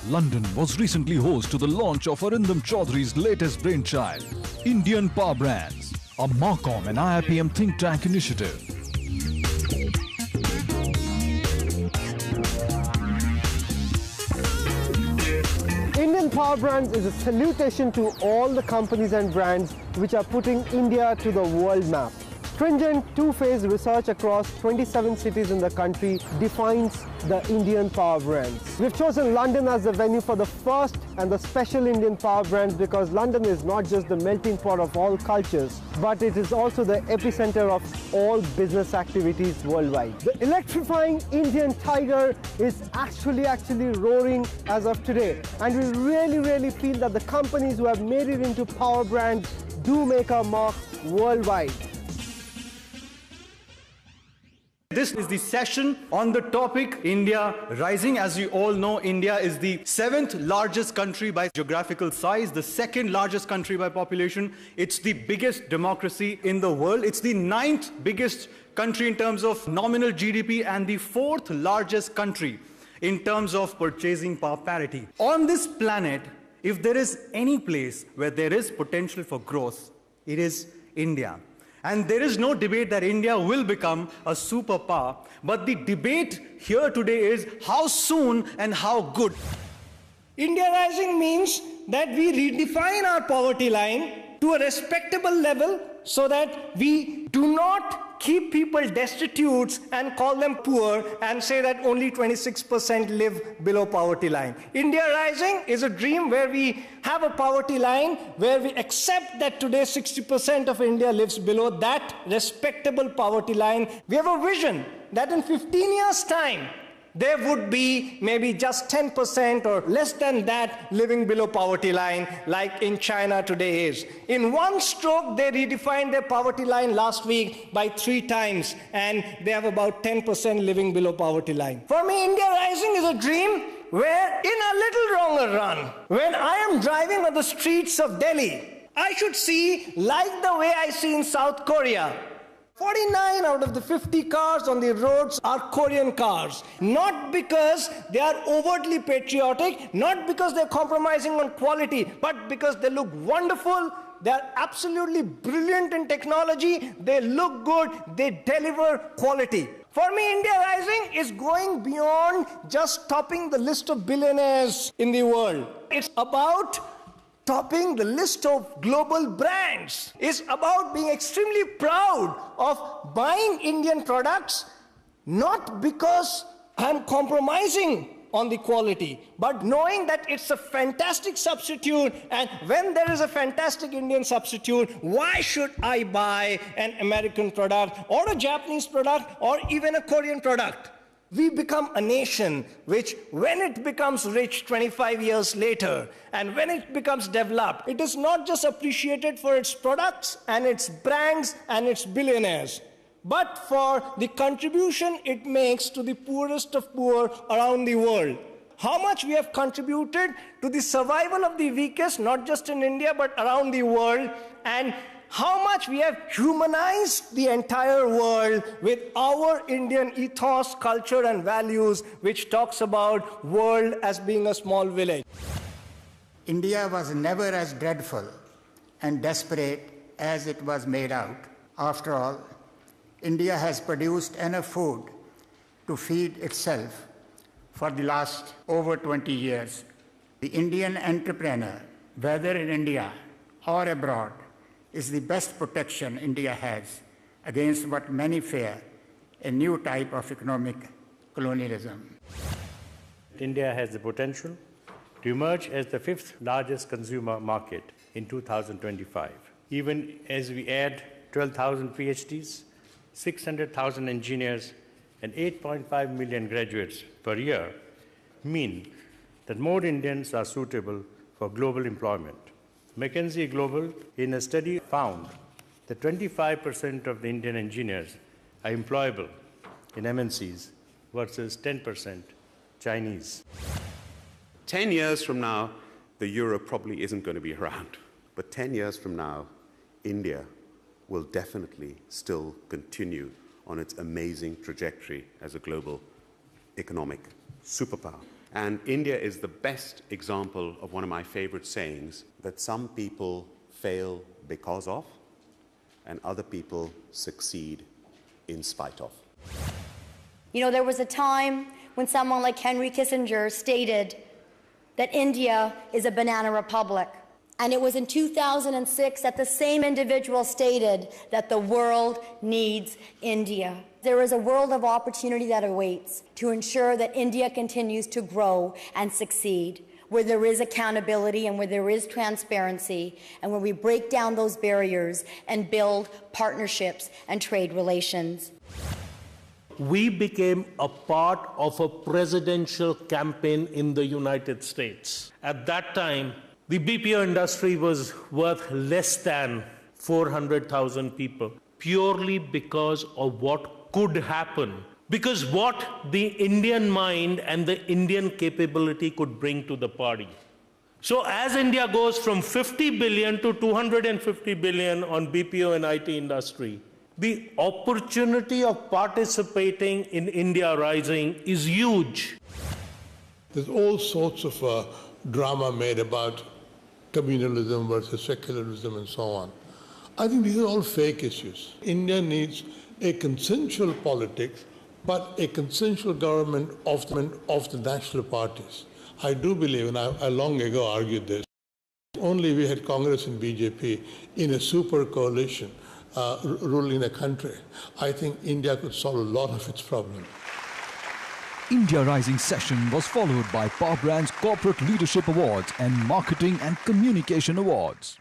London was recently host to the launch of Arindam Chaudhary's latest brainchild, Indian Power Brands, a Marcom and IBN think tank initiative. Indian Power Brands is a salutation to all the companies and brands which are putting India to the world map. Stringent two-phase research across 27 cities in the country defines the Indian Power Brands. We've chosen London as the venue for the first and the special Indian Power Brands because London is not just the melting pot of all cultures, but it is also the epicenter of all business activities worldwide. The electrifying Indian tiger is actually roaring as of today, and we really feel that the companies who have made it into power brands do make a mark worldwide. This is the session on the topic India Rising. As you all know, India is the 7th largest country by geographical size, the 2nd largest country by population. It's the biggest democracy in the world. It's the 9th biggest country in terms of nominal GDP and the 4th largest country in terms of purchasing power parity. On this planet, if there is any place where there is potential for growth, it is India. And there is no debate that India will become a superpower, but the debate here today is how soon and how good. India Rising means that we redefine our poverty line to a respectable level so that we do not keep people destitute and call them poor and say that only 26% live below poverty line. India Rising is a dream where we have a poverty line where we accept that today 60% of India lives below that respectable poverty line. We have a vision that in 15 years' time, there would be maybe just 10% or less than that living below poverty line, like in China today is. In one stroke, they redefined their poverty line last week by 3 times, and they have about 10% living below poverty line. For me, India Rising is a dream where, in a little longer run, when I am driving on the streets of Delhi, I should see, like the way I see in South Korea, 49 out of the 50 cars on the roads are Korean cars. Not because they are overtly patriotic, not because they're compromising on quality, but because they look wonderful, they're absolutely brilliant in technology, they look good, they deliver quality. For me, India Rising is going beyond just topping the list of billionaires in the world. It's about topping the list of global brands. Is about being extremely proud of buying Indian products, not because I'm compromising on the quality, but knowing that it's a fantastic substitute, and when there is a fantastic Indian substitute, why should I buy an American product or a Japanese product or even a Korean product? We become a nation which, when it becomes rich 25 years later, and when it becomes developed, it is not just appreciated for its products and its brands and its billionaires, but for the contribution it makes to the poorest of poor around the world. How much we have contributed to the survival of the weakest, not just in India, but around the world, and how much we have humanized the entire world with our Indian ethos, culture, and values, which talks about world as being a small village. India was never as dreadful and desperate as it was made out. After all, India has produced enough food to feed itself for the last over 20 years. The Indian entrepreneur, whether in India or abroad, is the best protection India has against what many fear, a new type of economic colonialism. India has the potential to emerge as the 5th largest consumer market in 2025. Even as we add 12,000 PhDs, 600,000 engineers, and 8.5 million graduates per year mean that more Indians are suitable for global employment. McKinsey Global, in a study, found that 25% of the Indian engineers are employable in MNCs versus 10% Chinese. 10 years from now, the euro probably isn't going to be around. But 10 years from now, India will definitely still continue on its amazing trajectory as a global economic superpower. And India is the best example of one of my favorite sayings, that some people fail because of, and other people succeed in spite of. You know, there was a time when someone like Henry Kissinger stated that India is a banana republic. And it was in 2006 that the same individual stated that the world needs India. There is a world of opportunity that awaits to ensure that India continues to grow and succeed, where there is accountability and where there is transparency, and where we break down those barriers and build partnerships and trade relations. We became a part of a presidential campaign in the United States. At that time, the BPO industry was worth less than 400,000 people, purely because of what could happen, because what the Indian mind and the Indian capability could bring to the party. So as India goes from 50 billion to 250 billion on BPO and IT industry, the opportunity of participating in India Rising is huge. There's all sorts of drama made about communalism versus secularism and so on. I think these are all fake issues. India needs a consensual politics, but a consensual government of the national parties. I do believe, and I long ago argued this, only we had Congress and BJP in a super coalition ruling the country, I think India could solve a lot of its problems. India Rising session was followed by Power Brands Corporate Leadership Awards and Marketing and Communication Awards.